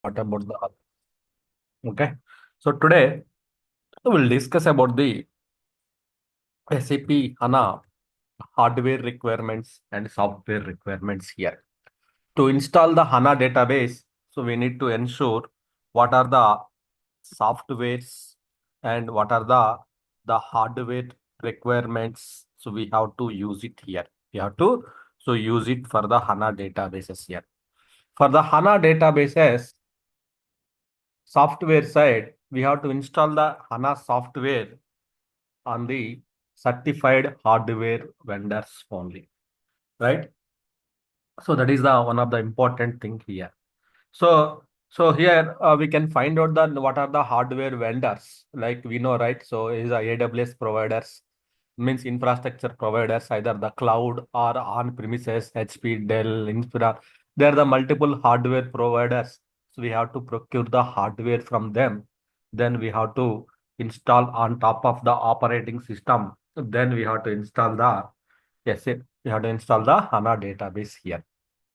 What about the okay? So today we'll discuss about the SAP HANA hardware requirements and software requirements here. To install the HANA database, so we need to ensure what are the softwares and what are the hardware requirements. So we have to use it here. We have to use it for the HANA databases here. For the HANA databases, software side, we have to install the HANA software on the certified hardware vendors only, right? So that is the one of the important thing here. So here we can find out the what are the hardware vendors. Like we know, right? So is the AWS providers, means infrastructure providers, either the cloud or on premises, HP, Dell, Infra. There are the multiple hardware providers. So we have to procure the hardware from them. Then we have to install on top of the operating system. Then we have to install the we have to install the HANA database here,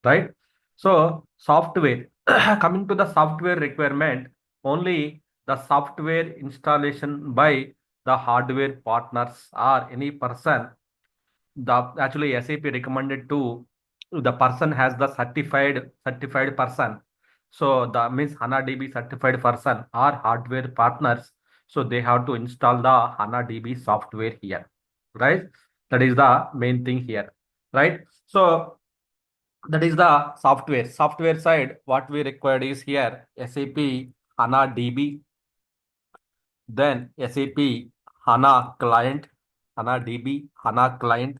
right? So software, coming to the software requirement, only the software installation by the hardware partners or any person, the actually SAP recommended to the person has the certified person. So the means HANA DB certified person or hardware partners. So they have to install the HANA DB software here, right? That is the main thing here, right? So that is the software side. What we required is here SAP HANA DB, then SAP HANA client, HANA DB, HANA client.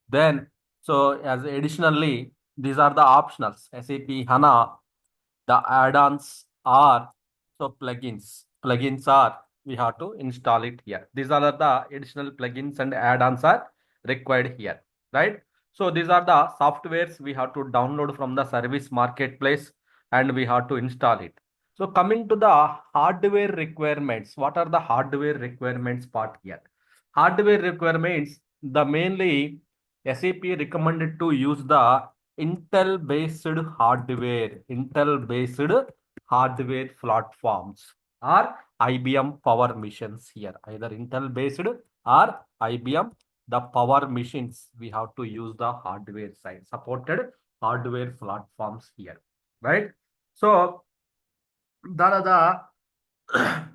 Then so as additionally, these are the optionals. SAP HANA, the add-ons are so plugins. Plugins are we have to install it here. These are the additional plugins and add-ons are required here, right? So these are the softwares we have to download from the service marketplace and we have to install it. So coming to the hardware requirements, what are the hardware requirements part here? Hardware requirements, the mainly SAP recommended to use the Intel based hardware platforms or IBM Power Machines here. Either Intel based or IBM the power machines. We have to use the hardware side, supported hardware platforms here, right? So that are the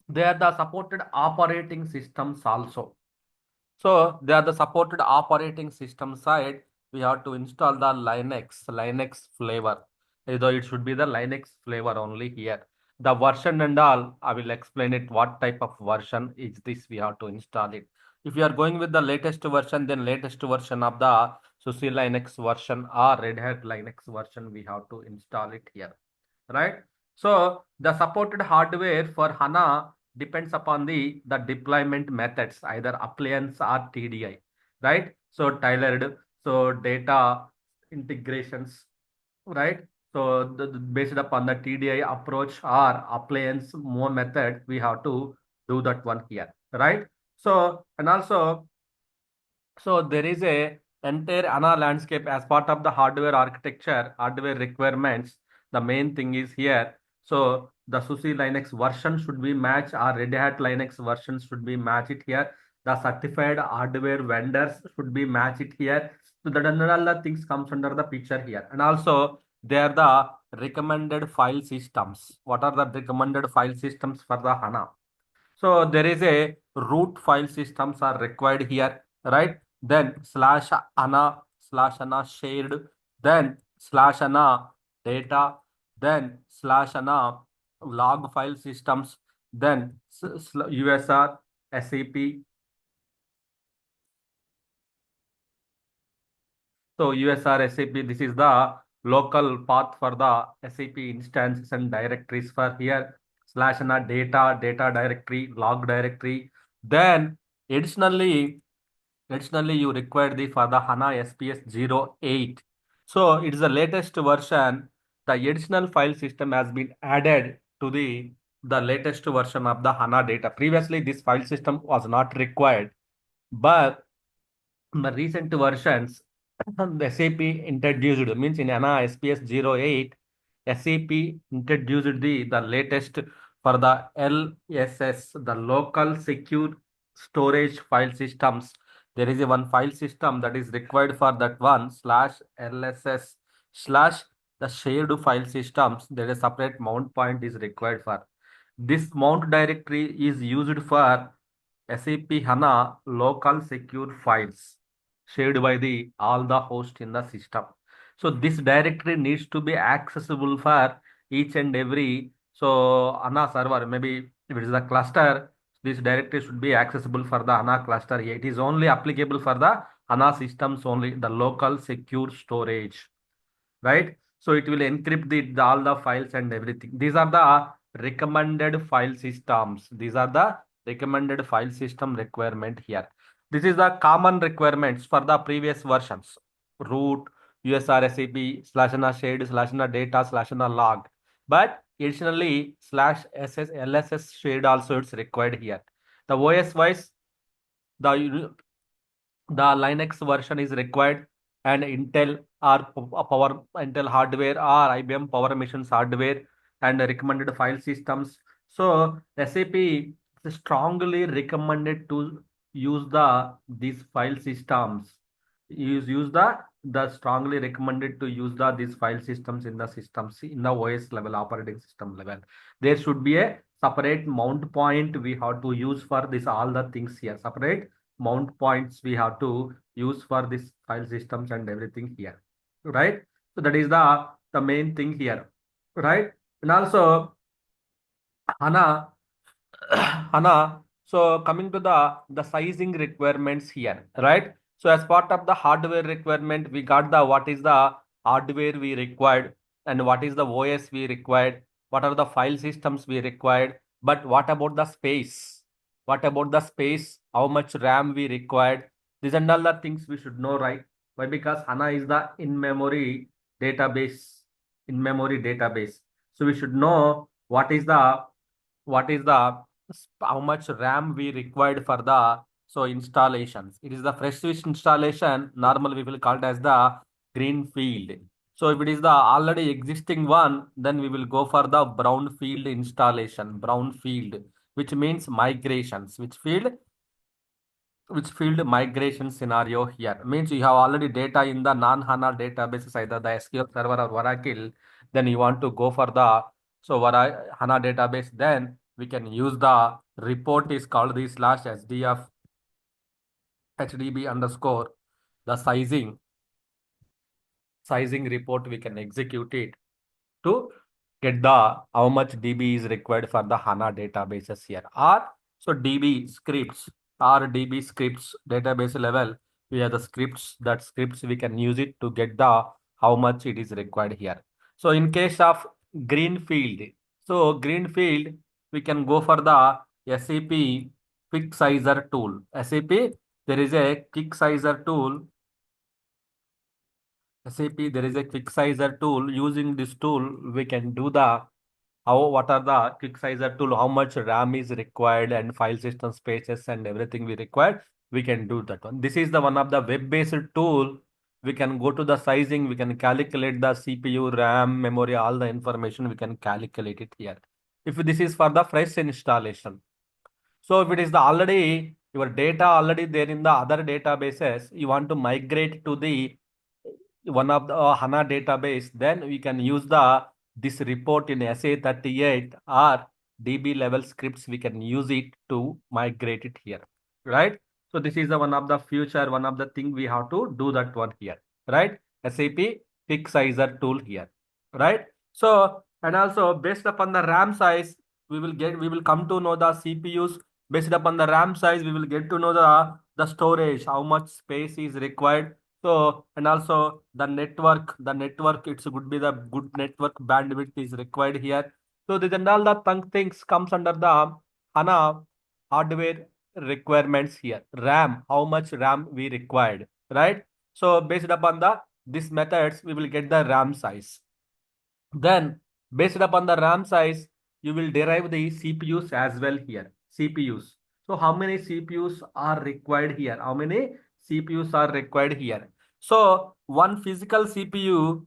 they are the supported operating systems also. So they are the supported operating system side. We have to install the Linux flavor. Though it should be the Linux flavor only here. The version and all, I will explain it. What type of version is this? We have to install it. If you are going with the latest version, then latest version of the SUSE Linux version or Red Hat Linux version, we have to install it here, right? So the supported hardware for HANA depends upon the deployment methods, either appliance or TDI, right? So tailored, so data integrations, right? So based upon the TDI approach or appliance more method, we have to do that one here, right? So and also so there is a entire ANA landscape as part of the hardware architecture, hardware requirements. The main thing is here. So the SUSE Linux version should be matched, or Red Hat Linux version should be matched here. The certified hardware vendors should be matched here. So that and all the things comes under the picture here. And also they are the recommended file systems. What are the recommended file systems for the HANA? So there is a root file systems are required here, right? Then slash ana shared, then slash ana data, then slash ana log file systems, then USR, SAP. So USR SAP, this is the local path for the SAP instances and directories for here. Slash and data directory, log directory. Then additionally, additionally you require the for the HANA SPS 08. So it is the latest version. The additional file system has been added to the latest version of the HANA data. Previously, this file system was not required, but the recent versions the SAP introduced means in HANA SPS 08, SAP introduced the latest for the LSS, the local secure storage file systems. There is a one file system that is required for that one slash LSS slash the shared file systems. There is a separate mount point is required for. This mount directory is used for SAP HANA local secure files shared by the all the host in the system. So this directory needs to be accessible for each and every HANA server. Maybe if it is a cluster, this directory should be accessible for the HANA cluster. It is only applicable for the HANA systems only, the local secure storage, right? So it will encrypt all the files and everything. These are the recommended file systems. These are the recommended file system requirement here. This is the common requirements for the previous versions. Root, USR, SAP, slash and shared, slash and data, slash and log. But additionally, slash SS, LSS shared also it's required here. The OS wise, the Linux version is required, and Intel or Power Intel hardware or IBM Power Machines hardware and recommended file systems. So SAP is strongly recommended to use these file systems. Use the strongly recommended to use these file systems in the systems in the OS level, operating system level. There should be a separate mount point we have to use for this all the things here. Separate mount points we have to use for this file systems and everything here, right? So that is the main thing here, right? And also HANA HANA. So coming to the sizing requirements here, right? So as part of the hardware requirement, we got the what is the hardware we required and what is the OS we required, what are the file systems we required, but what about the space? What about the space? How much RAM we required? These and all the things we should know, right? Why? Because HANA is the in-memory database, in-memory database. So we should know what is the how much RAM we required for the installations. It is the fresh switch installation. Normally we will call it as the green field. So if it is the already existing one, then we will go for the brown field installation. Brown field, which means migrations. Which field migration scenario here means you have already data in the non-HANA databases, either the SQL Server or Oracle. Then you want to go for the HANA database. Then we can use the report is called the slash SDF HDB underscore the sizing report. We can execute it to get the how much DB is required for the HANA databases here. Or so DB scripts or DB scripts database level. We have the scripts. That scripts we can use it to get the how much it is required here. So in case of greenfield, so greenfield we can go for the SAP quick sizer tool. SAP, there is a quick sizer tool. SAP, there is a quick sizer tool. Using this tool, we can do the what are the quick sizer tool, how much RAM is required and file system spaces and everything we require. We can do that one. This is the one of the web-based tool. We can go to the sizing. We can calculate the CPU, RAM, memory, all the information. We can calculate it here. If this is for the fresh installation. So if it is the already your data already there in the other databases, you want to migrate to the one of the HANA database, then we can use this report in SA38 or DB level scripts. We can use it to migrate it here, right? So this is the one of the future, one of the thing we have to do that one here, right? SAP quick sizer tool here, right? So and also based upon the RAM size, we will come to know the CPUs. Based upon the RAM size, we will get to know the storage, how much space is required. So, and also the network, it would be the good network bandwidth is required here. So, these and all the things comes under the HANA hardware requirements here. RAM, how much RAM we required, right? So, based upon these methods, we will get the RAM size. Then, based upon the RAM size, you will derive the CPUs as well here. CPUs. So, how many CPUs are required here? How many CPUs are required here? So, one physical CPU,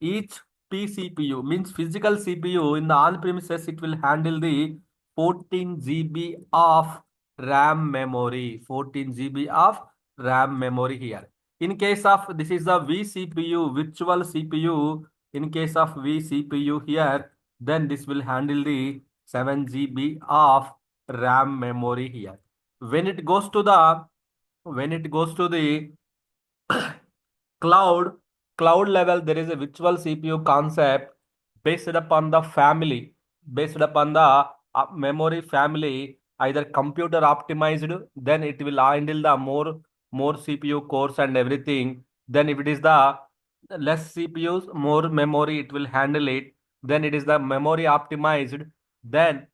each PCPU means physical CPU. In the on-premises, it will handle the 14 GB of RAM memory. 14 GB of RAM memory here. In case of this is the vCPU, virtual CPU. In case of vCPU here, then this will handle the 7 GB of RAM memory here. When it goes to the cloud cloud level, there is a virtual CPU concept based upon the family, based upon the memory family, either computer optimized, then it will handle the more CPU cores and everything. Then if it is the less CPUs, more memory, it will handle it. Then it is the memory optimized, then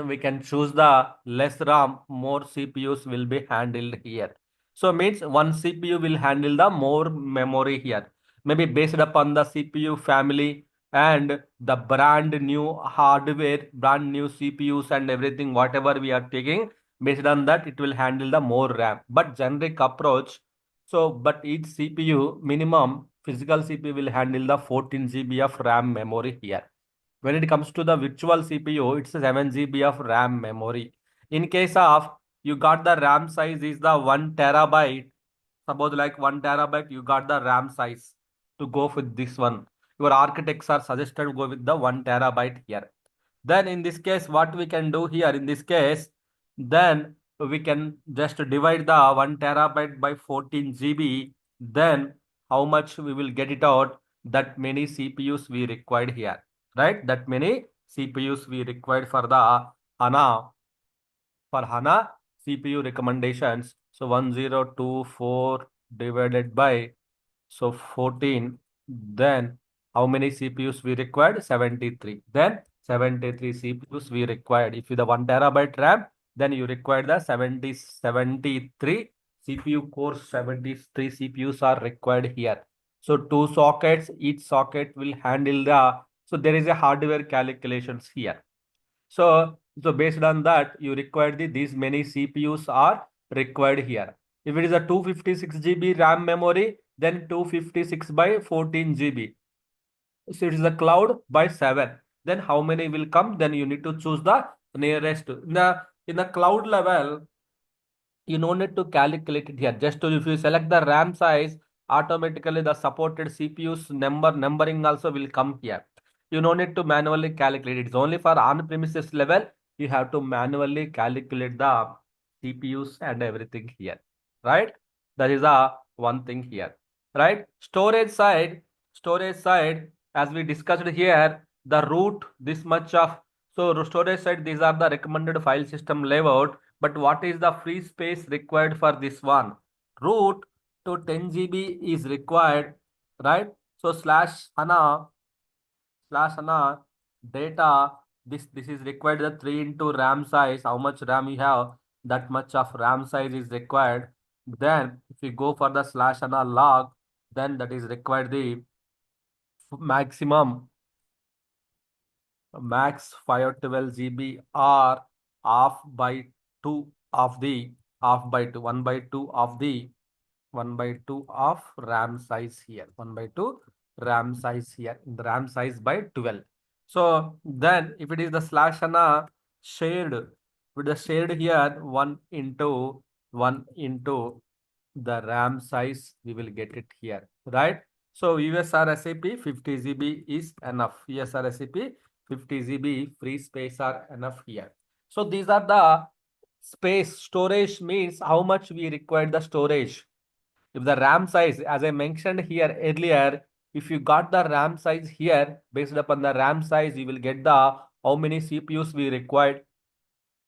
we can choose the less RAM, more CPUs will be handled here. So means one CPU will handle the more memory here. Maybe based upon the CPU family and the brand new hardware, brand new CPUs and everything, whatever we are taking, based on that, it will handle the more RAM. But generic approach, so but each CPU minimum physical CPU will handle the 14 GB of RAM memory here. When it comes to the virtual CPU, it's a 7 GB of RAM memory. In case of you got the RAM size is the 1 terabyte. Suppose like 1 terabyte, you got the RAM size to go with this one. Your architects are suggested to go with the 1 terabyte here. Then in this case, what we can do here in this case, then we can just divide the 1 terabyte by 14 GB. Then how much we will get it out? That many CPUs we required here, right? That many CPUs we required for the HANA, for HANA CPU recommendations. So 1024 divided by 14. Then how many CPUs we required? 73. Then 73 CPUs we required. If you the 1 terabyte RAM, then you require the 73 CPU cores. 73 CPUs are required here. So two sockets, each socket will handle the, so there is a hardware calculations here. So based on that, you require these many CPUs are required here. If it is a 256 GB RAM memory, then 256 by 14 GB. So it is the cloud by 7. Then how many will come? Then you need to choose the nearest. In the cloud level, you no need to calculate it here. Just to, if you select the RAM size, automatically the supported CPU's numbering also will come here. You no need to manually calculate it. It's only for on-premises level. You have to manually calculate the CPUs and everything here, right? That is the one thing here, right? Storage side, as we discussed here, the root this much of, so storage side, these are the recommended file system layout. But what is the free space required for this one? Root to 10 GB is required, right? So slash HANA data, this is required the 3 into RAM size. How much RAM you have, that much of RAM size is required. Then if you go for the slash HANA log, then that is required the maximum max 512 GB or half by 2 of the half by 2 1 by 2 of the 1 by 2 of RAM size here, 1 by 2 RAM size here, the RAM size by 12. So then if it is the slash HANA shared, with the shared here 1 into the RAM size, we will get it here, right? So USR SAP 50 GB is enough. USR SAP 50 GB free space are enough here. So these are the space. Storage means how much we require the storage. If the RAM size, as I mentioned here earlier, if you got the RAM size here, based upon the RAM size, you will get the how many CPUs we required.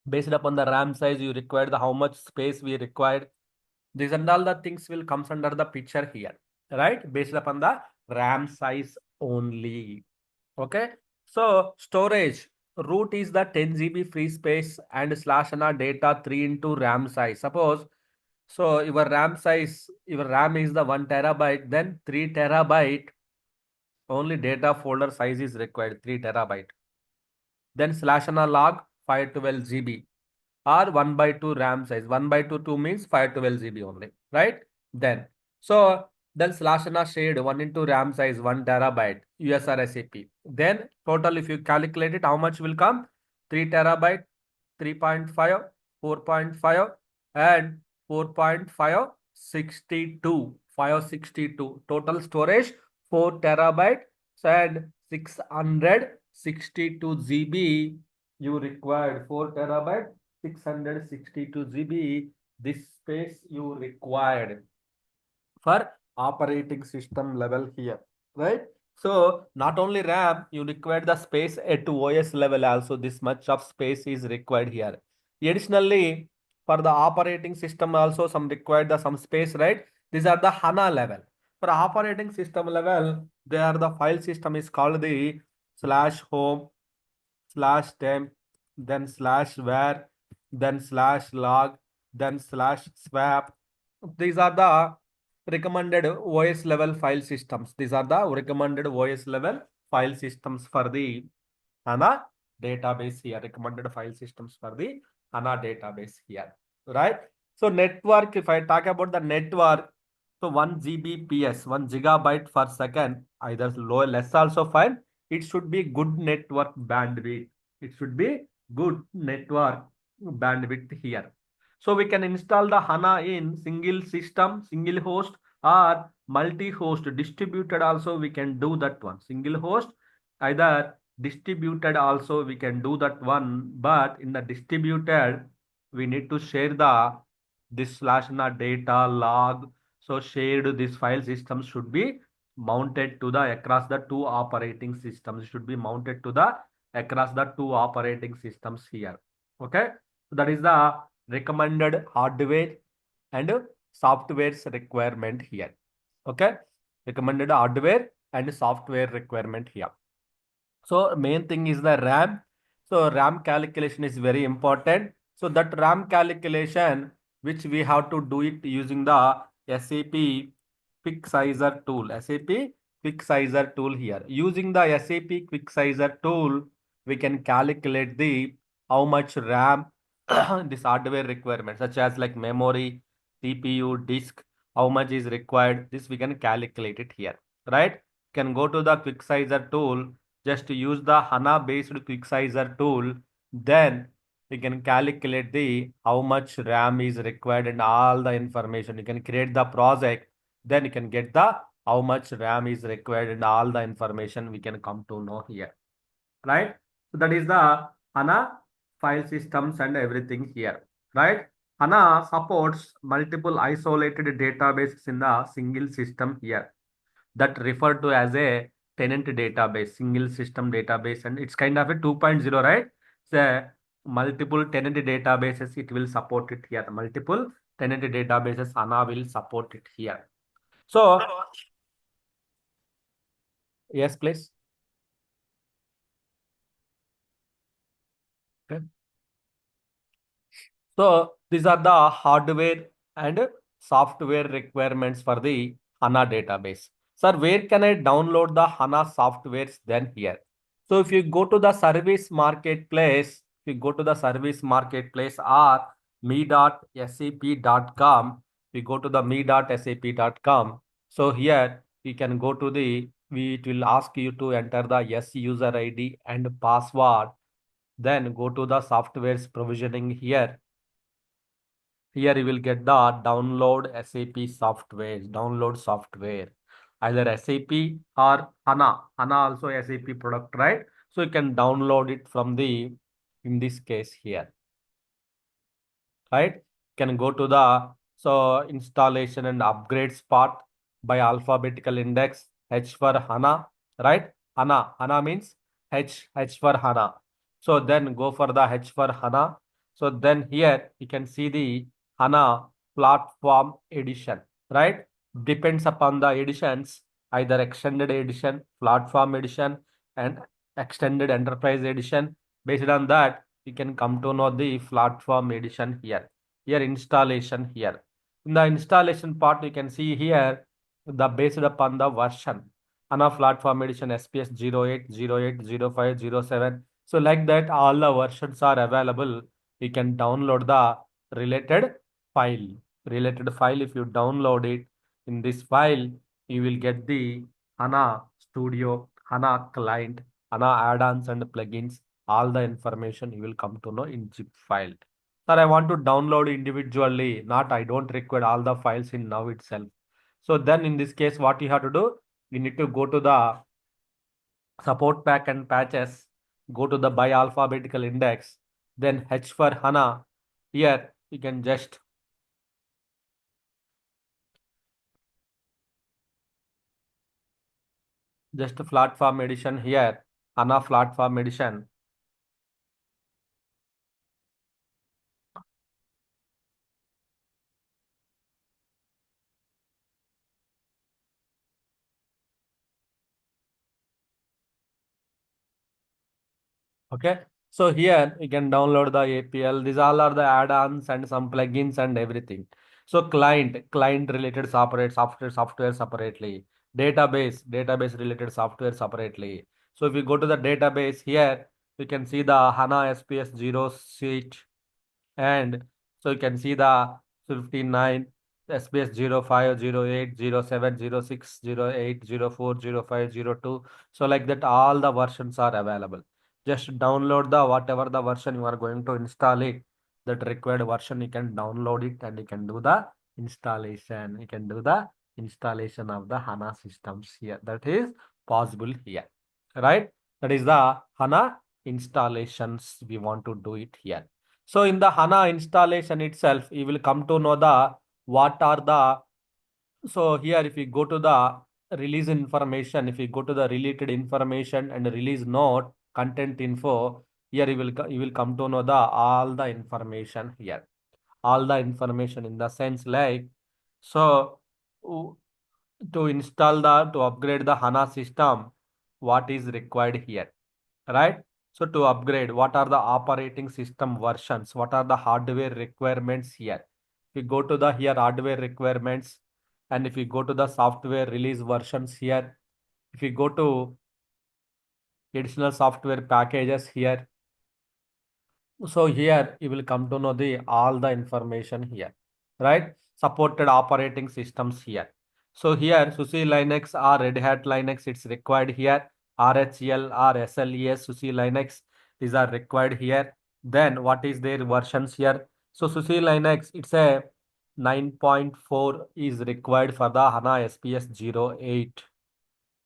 Based upon the RAM size, you require the how much space we required. These and all the things will comes under the picture here, right? Based upon the RAM size only. Okay. So storage root is the 10 GB free space and slash HANA data 3 into RAM size. Suppose so your RAM size, your RAM is the 1 terabyte, then 3 terabyte only data folder size is required, 3 terabyte. Then slash HANA log 512 GB or 1 by 2 RAM size. 1 by 2 means 512 GB only, right? Then, so Then slash and shade 1 into RAM size 1 terabyte USR SAP. Then total if you calculate it, how much will come? 3 terabyte, 3.5, 4.5 and 4.5, 62, 562. Total storage 4 terabyte and 662 GB. You required 4 terabyte, 662 GB. This space you required for operating system level here, right? So not only RAM, you require the space at OS level also. This much of space is required here. Additionally, for the operating system also some required the some space, right? These are the HANA level. For operating system level, there the file system is called the slash home slash temp, then slash var, then slash log, then slash swap. These are the recommended OS level file systems. These are the recommended OS level file systems for the HANA database here. Recommended file systems for the HANA database here, right? So network, if I talk about the network, so 1 Gbps, 1 gigabyte per second, either low, less also fine. It should be good network bandwidth. It should be good network bandwidth here. So we can install the HANA in single system, single host or multi-host distributed also we can do that one. Single host, either distributed also we can do that one, but in the distributed, we need to share the this slash na data log. So shared this file system should be mounted to the across the two operating systems. It should be mounted to the across the two operating systems here. Okay. So that is the recommended hardware and software's requirement here. Okay. Recommended hardware and software requirement here. So main thing is the RAM. So RAM calculation is very important. So that RAM calculation, which we have to do it using the SAP Quick Sizer tool. SAP Quick Sizer tool here. Using the SAP Quick Sizer tool, we can calculate the how much RAM this hardware requirement, such as like memory, CPU, disk, how much is required. This we can calculate it here, right? Can go to the Quick Sizer tool, just use the HANA based quick sizer tool, then we can calculate the how much RAM is required and all the information. You can create the project, then you can get the how much RAM is required and all the information we can come to know here, right? So that is the HANA file systems and everything here, right? HANA supports multiple isolated databases in the single system here, that referred to as a tenant database, single system database, and it's kind of a 2.0, right? So multiple tenant databases, it will support it here. Multiple tenant databases, HANA will support it here. So, yes, please. Okay. So these are the hardware and software requirements for the HANA database. Sir, where can I download the HANA softwares then here? So if you go to the service marketplace, if you go to the service marketplace or me.sap.com, we go to the me.sap.com. So here you can go to the, it will ask you to enter the yes user ID and password. Then go to the software's provisioning here. Here you will get the download SAP software, download software, either SAP or HANA. HANA also SAP product, right? So you can download it from the, in this case here, right? Can go to the so installation and upgrades part by alphabetical index. H for HANA, right? HANA means H for HANA. So then go for the H for HANA. So then here you can see the HANA platform edition, right? Depends upon the editions, either extended edition, platform edition, and extended enterprise edition. Based on that, you can come to know the platform edition here. Here installation here. In the installation part, you can see here the based upon the version. HANA platform edition SPS 08, 08, 05, 07. So like that, all the versions are available. You can download the related file. Related file, if you download it, In this file, you will get the HANA Studio, HANA client, HANA add-ons and plugins. All the information you will come to know in zip file. Sir, I want to download individually, not I don't require all the files in now itself. So then in this case, what you have to do, you need to go to the support pack and patches, go to the by alphabetical index, then H for HANA. Here you can just platform edition here, HANA platform edition. Okay. So here you can download the APL. These all are the add-ons and some plugins and everything. So client related software separately. Database related software separately. So if you go to the database here, you can see the HANA SPS 0 sheet, and so you can see the 59 SBS 05, 08, 07, 06, 08, 04, 05, 02. So like that, all the versions are available. Just download the whatever the version you are going to install it, that required version, you can download it and you can do the installation. You can do the installation of the HANA systems here. That is possible here, right? That is the HANA installations we want to do it here. So in the HANA installation itself, you will come to know the what are the, so here if you go to the release information, if you go to the related information and release note, content info, here you will come to know the all the information here. All the information in the sense like, so to install the, to upgrade the HANA system, what is required here, right? So to upgrade, what are the operating system versions? What are the hardware requirements here? If you go to the here hardware requirements, and if you go to the software release versions here, if you go to additional software packages here, so here you will come to know the all the information here, right? Supported operating systems here. So here SUSE Linux or Red Hat Linux, it's required here. RHEL or SLES SUSE Linux, these are required here. Then what is their versions here? So SUSE Linux, it's a 9.4 is required for the HANA SPS 08,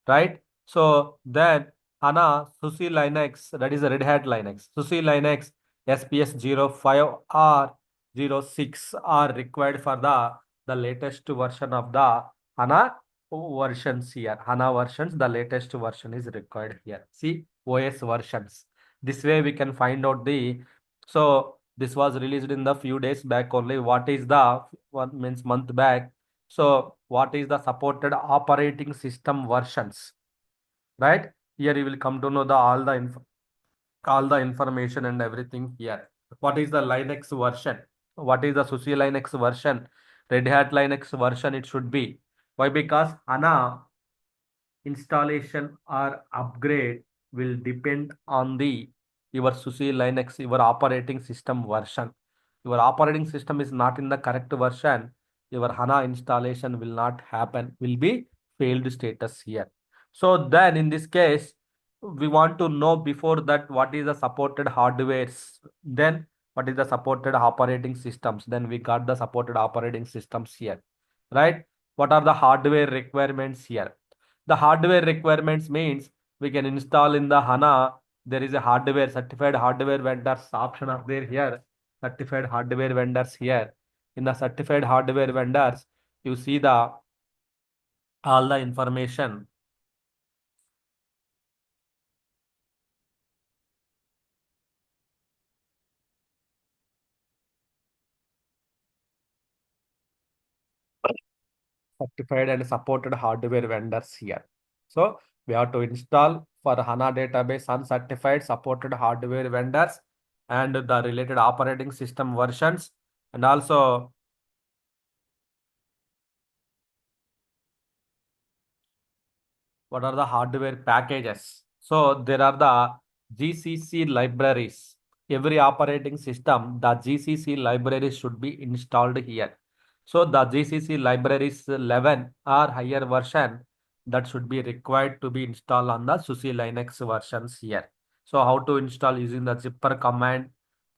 right? So then HANA SUSE Linux, that is a Red Hat Linux, SUSE Linux SPS 05 or 06 are required for the latest version of the HANA versions here. HANA versions, the latest version is required here. See, OS versions. This way we can find out the, so this was released in the few days back only. What is the, one means month back. So what is the supported operating system versions, right? Here you will come to know the all the information and everything here. What is the Linux version? What is the SUSE Linux version? Red Hat Linux version it should be. Why? Because HANA installation or upgrade will depend on the your SUSE Linux, your operating system version. Your operating system is not in the correct version, your HANA installation will not happen, will be failed status here. So then in this case, we want to know before that what is the supported hardwares, then what is the supported operating systems, then we got the supported operating systems here, right? What are the hardware requirements here? The hardware requirements means we can install in the HANA. There is a hardware, certified hardware vendors option of there here. Certified hardware vendors here. In the certified hardware vendors, you see the all the information. Certified and supported hardware vendors here. So we have to install for HANA database uncertified supported hardware vendors and the related operating system versions, and also what are the hardware packages. So there are the GCC libraries. Every operating system, the GCC libraries should be installed here. So the GCC libraries 11 or higher version that should be required to be installed on the SUSE Linux versions here. So how to install using the zipper command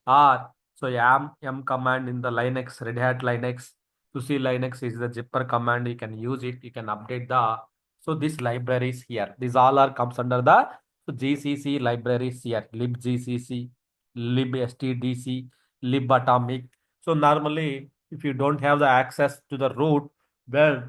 or so m command in the Linux, Red Hat Linux, SUSE Linux is the zipper command. You can use it. You can update the so these libraries here. These all are comes under the GCC libraries here. libgcc, libstdc, libatomic. So normally, if you don't have the access to the root, well,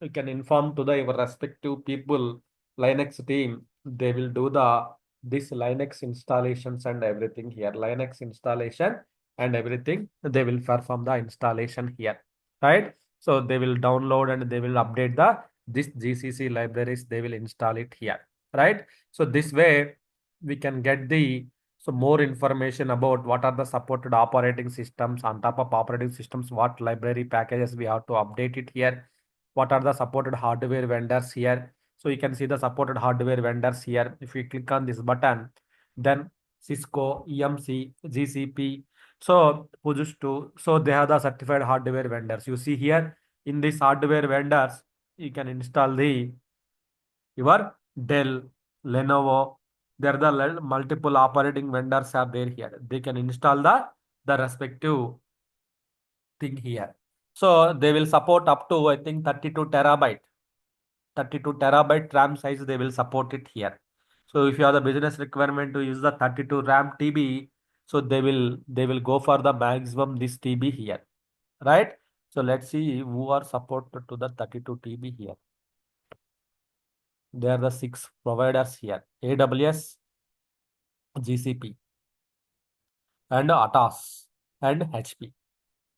you can inform to the your respective people, Linux team. They will do the this Linux installations and everything here. Linux installation and everything. They will perform the installation here, right? So they will download and they will update the this GCC libraries. They will install it here, right? So this way we can get the so more information about what are the supported operating systems. On top of operating systems, what library packages we have to update it here. What are the supported hardware vendors here. So you can see the supported hardware vendors here. If you click on this button, then Cisco, EMC, GCP. So Fujitsu, so they have the certified hardware vendors. You see here in this hardware vendors, you can install the your Dell, Lenovo. There are the multiple operating vendors are there here. They can install the respective thing here. So they will support up to I think 32 terabyte. 32 terabyte RAM size they will support it here. So if you have the business requirement to use the 32 RAM TB, so they will go for the maximum this TB here, right? So let's see who are supported to the 32 TB here. They are the six providers here: AWS, GCP, and ATAS and HP.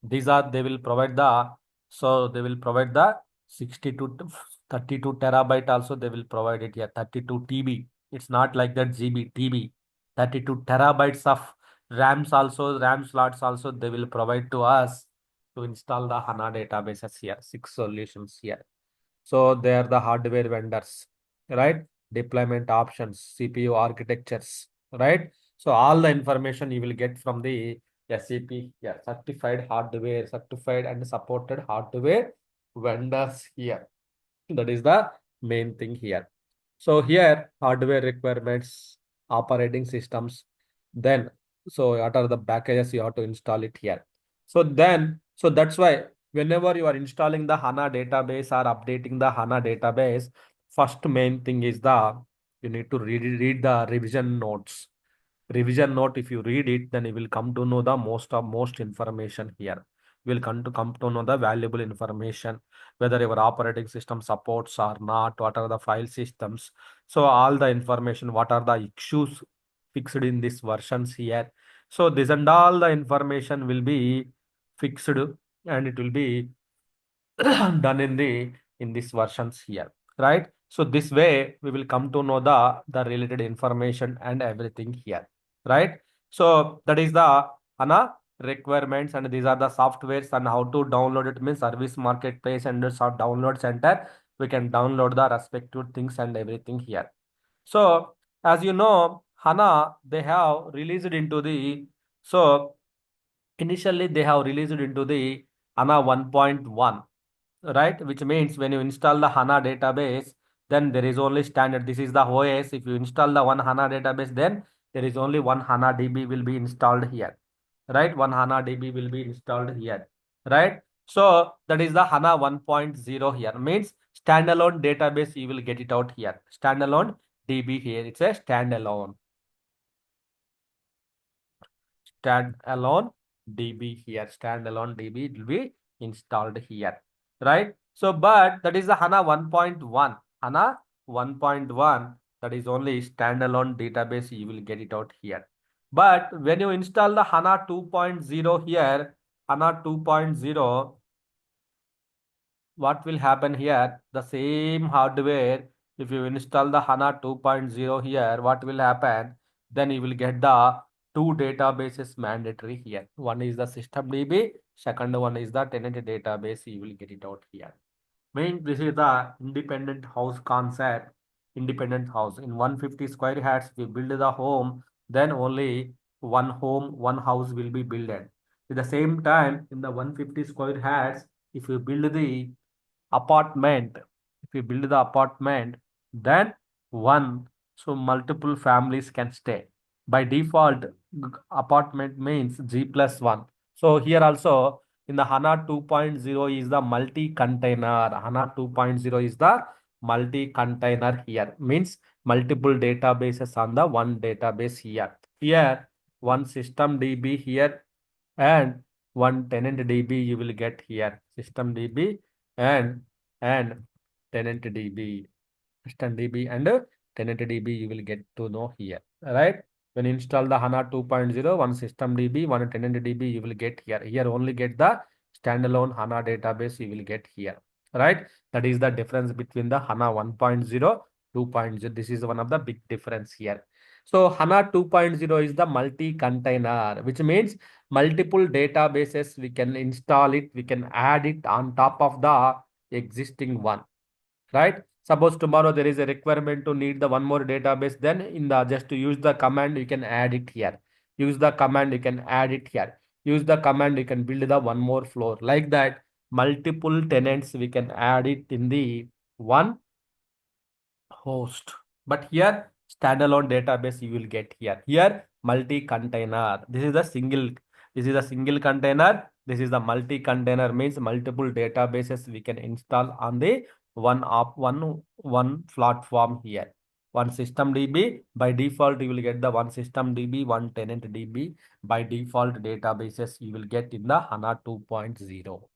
These are they will provide the so they will provide the 62 to 32 terabyte also they will provide it here 32 TB. It's not like that GB TB. 32 terabytes of RAM slots also they will provide to us to install the HANA databases here. Six solutions here. So they are the hardware vendors, right? Deployment options, CPU architectures, right? So all the information you will get from the SAP, yeah, certified hardware, certified and supported hardware vendors here. That is the main thing here. So here hardware requirements, operating systems, then so what are the packages you have to install it here. So that's why whenever you are installing the HANA database or updating the HANA database, first main thing is the you need to read the revision notes. Revision note, if you read it, then you will come to know the most information here. You will come to know the valuable information, whether your operating system supports or not, what are the file systems. So all the information, what are the issues fixed in these versions here. So this and all the information will be fixed and it will be done in these versions here, right? So this way we will come to know the related information and everything here, right? So that is the HANA requirements and these are the softwares and how to download it means service marketplace and the download center. We can download the respective things and everything here. So as you know, HANA they have released into the so initially they have released into the HANA 1.1, right? Which means when you install the HANA database, then there is only standard. This is the OS. If you install the one HANA database, then there is only one HANA DB will be installed here, right? One HANA DB will be installed here, right? So that is the HANA 1.0 here. Means standalone database, you will get it out here. Standalone DB here. It's a standalone DB here. Standalone DB will be installed here, right? So, but that is the HANA 1.1. HANA 1.1, that is only standalone database. You will get it out here. But when you install the HANA 2.0 here, HANA 2.0, what will happen here? The same hardware, if you install the HANA 2.0 here, what will happen? Then you will get the two databases mandatory here. One is the system DB, second one is the tenant database. You will get it out here. Main, this is the independent house concept. Independent house. In 150 square yards, we build the home, then only one home, one house will be built. At the same time, in the 150 square yards, if you build the apartment, if you build the apartment, then one, so multiple families can stay. By default, apartment means G plus one. So here also in the HANA 2.0 is the multi-container. HANA 2.0 is the multi-container here. Means multiple databases on the one database here. Here, one system DB here and one tenant DB you will get here. System DB and and tenant DB. System DB and tenant DB you will get to know here. Right? When you install the HANA 2.0, one system DB, one tenant DB you will get here. Here only get the standalone HANA database you will get here. Right? That is the difference between the HANA 1.0, 2.0. This is one of the big difference here. So HANA 2.0 is the multi-container, which means multiple databases we can install it, we can add it on top of the existing one, right? Suppose tomorrow there is a requirement to need the one more database, then in the just to use the command you can add it here. Use the command you can add it here. Use the command you can build the one more floor. Like that, multiple tenants we can add it in the one host. But here standalone database you will get here. Here multi-container. This is a single container. This is the multi-container means multiple databases we can install on the one platform here. One system DB. By default, you will get the one system DB, one tenant DB. By default databases you will get in the HANA 2.0.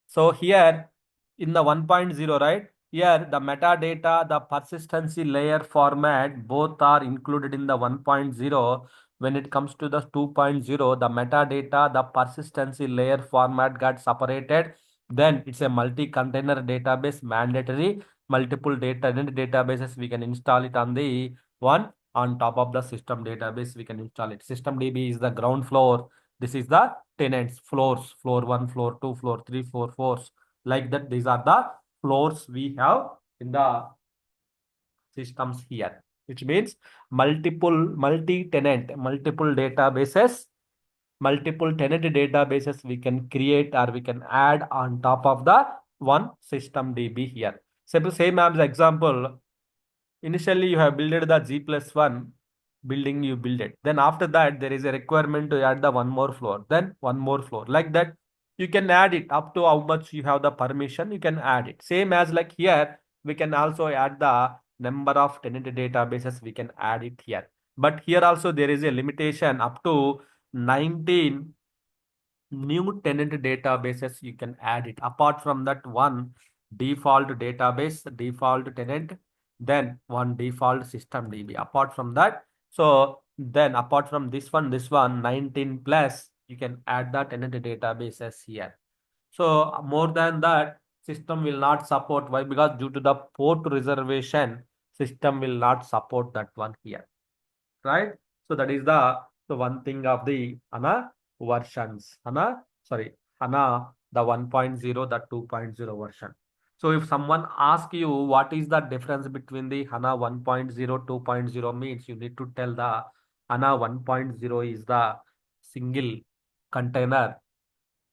So here in the 1.0, right? Here the metadata, the persistency layer format, both are included in the 1.0. When it comes to the 2.0, the metadata, the persistency layer format got separated. Then it's a multi-container database mandatory. Multiple databases we can install it on the one on top of the system database we can install it. System DB is the ground floor. This is the tenants, floors, floor 1, floor 2, floor 3, floor 4. Like that, these are the floors we have in the systems here, which means multi-tenant, multiple tenant databases we can create or we can add on top of the one system DB here. So same as example, initially you have built the G plus one building, you build it. Then after that, there is a requirement to add the one more floor, then one more floor. Like that, you can add it up to how much you have the permission, you can add it. Same as like here, we can also add the number of tenant databases, we can add it here. But here also there is a limitation up to 19 new tenant databases you can add it. Apart from that, one default database, default tenant, then one default system DB. Apart from that, so then apart from this one 19 plus, you can add the tenant databases here. So more than that, system will not support. Why? Because due to the port reservation, system will not support that one here, right? So that is the one thing of the HANA versions. HANA, the 1.0, the 2.0 version. So if someone asks you what is the difference between the HANA 1.0, 2.0 means, you need to tell the HANA 1.0 is the single container.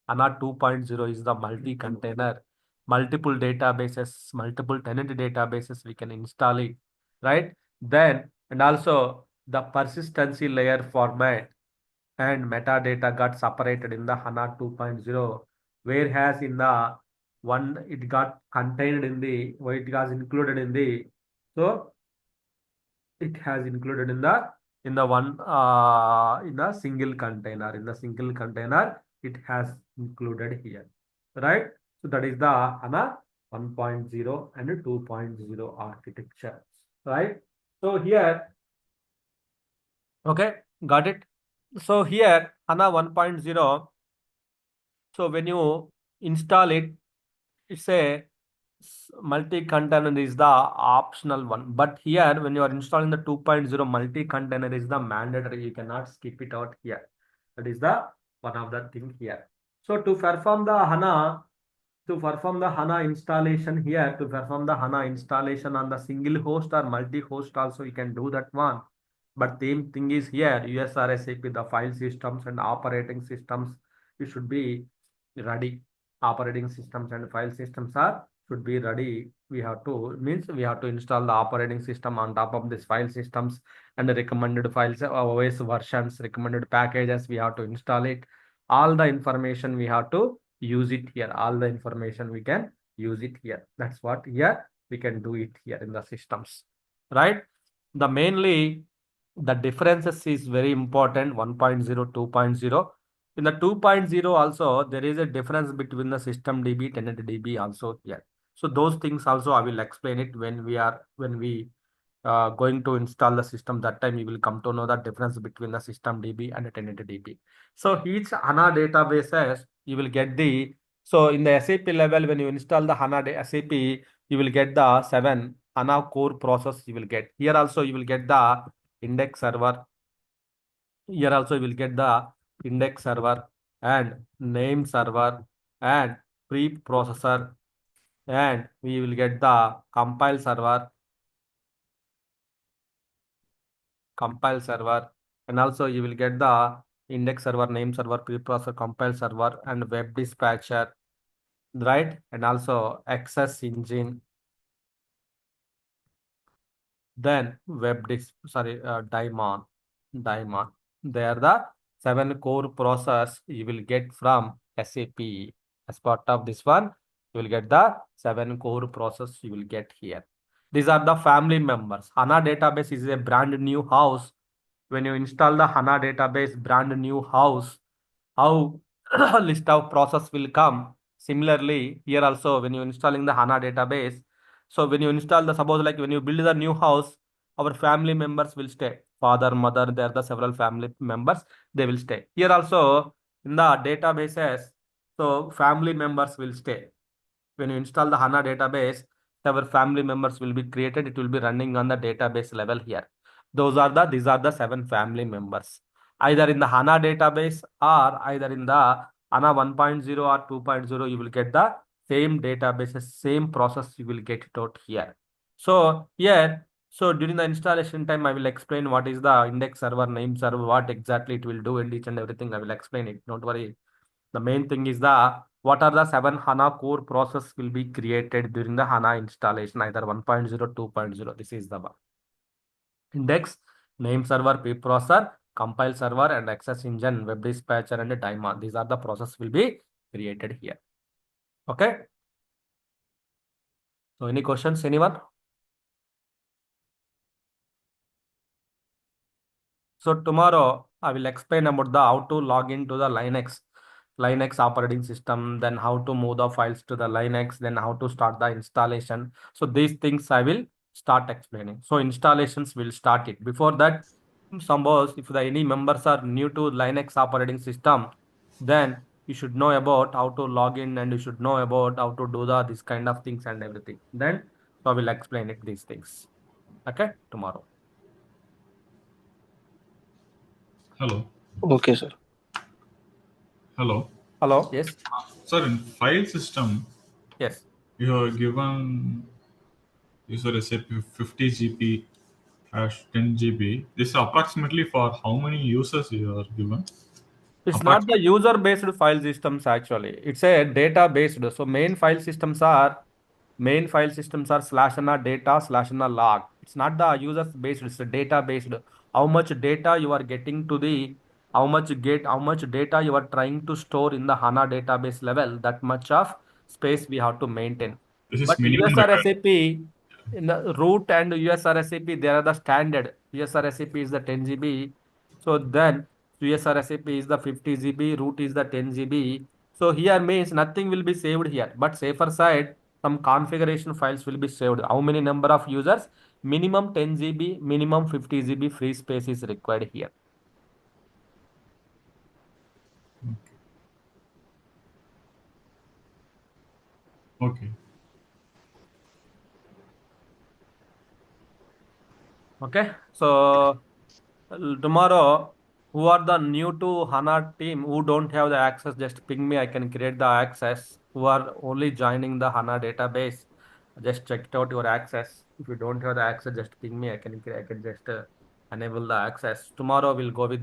HANA 2.0 is the multi-container, multiple databases, multiple tenant databases we can install it, right? Then, and also the persistency layer format and metadata got separated in the HANA 2.0, whereas in the one it got contained in the, it was included in the, so it has included in the one in the single container. In the single container, it has included here, right? So that is the HANA 1.0 and 2.0 architecture, right? So here, okay, got it. So here HANA 1.0. So when you install it, it's a multi-container is the optional one. But here, when you are installing the 2.0, multi-container is the mandatory. You cannot skip it out here. That is the one of the thing here. So to perform the HANA installation here, to perform the HANA installation on the single host or multi-host also, you can do that one. But the thing is here, USR SAP, the file systems and operating systems, you should be ready. operating systems and file systems are should be ready. We have to means we have to install the operating system on top of this file systems and the recommended files, OS versions, recommended packages. We have to install it. All the information we have to use it here. All the information we can use it here. That's what here we can do it here in the systems, right? The mainly the differences is very important. 1.0, 2.0. In the 2.0 also, there is a difference between the system DB, tenant DB also here. So those things also I will explain it when we going to install the system. That time you will come to know the difference between the system DB and the tenant DB. So each HANA databases you will get the, so in the SAP level when you install the HANA SAP, you will get the 7 HANA core process you will get. Here also you will get the index server. Here also you will get the index server and name server and preprocessor, and we will get the compile server, and also you will get the index server, name server, preprocessor, compile server, and web dispatcher, right? And also access engine, then daemon. They are the 7 core process you will get from SAP. As part of this one, you will get the 7 core process you will get here. These are the family members. HANA database is a brand new house. When you install the HANA database, brand new house, how list of process will come. Similarly, here also when you installing the HANA database, so when you install the, suppose like when you build the new house, our family members will stay. Father, mother, there are the several family members, they will stay. Here also in the databases, so family members will stay. When you install the HANA database, our family members will be created. It will be running on the database level here. These are the 7 family members. Either in the HANA database or either in the HANA 1.0 or 2.0, you will get the same databases, same process you will get it out here. So here, so during the installation time, I will explain what is the index server, name server, what exactly it will do, and each and everything I will explain it. Don't worry. The main thing is the what are the 7 HANA core process will be created during the HANA installation, either 1.0, 2.0. This is the one. Index, name server, preprocessor, compile server, and access engine, web dispatcher, and a daemon. These are the process will be created here. Okay. So any questions, anyone? So tomorrow I will explain about the how to log into the Linux operating system, then how to move the files to the Linux, then how to start the installation. So these things I will start explaining. So installations will start it. Before that, suppose if any members are new to Linux operating system, then you should know about how to log in and you should know about how to do the this kind of things and everything. Then so I will explain it these things. Okay, tomorrow. Hello. Okay, sir. Hello. Hello. Yes. Sir, in file system, Yes. you are given user SAP 50 GB hash 10 GB. This is approximately for how many users you are given? It's not the Approximately. user-based file systems actually. It's a data-based. So main file systems are slash and a data slash and a log. It's not the users-based. It's a data-based. How much data you are getting to the how much data you are trying to store in the HANA database level. That much of space we have to maintain. This is But minimum USR required. SAP in the root and USR SAP, they are the standard. USR SAP is the 10 GB. So then USR SAP is the 50 GB, root is the 10 GB. So here means nothing will be saved here, but safer side, some configuration files will be saved. How many number of users? Minimum 10 GB, minimum 50 GB free space is required here. Okay. Okay. So tomorrow, who are the new to HANA team who don't have the access, just ping me. I can create the access. Who are only joining the HANA database, just check it out your access. If you don't have the access, just ping me. I can just enable the access. Tomorrow we'll go with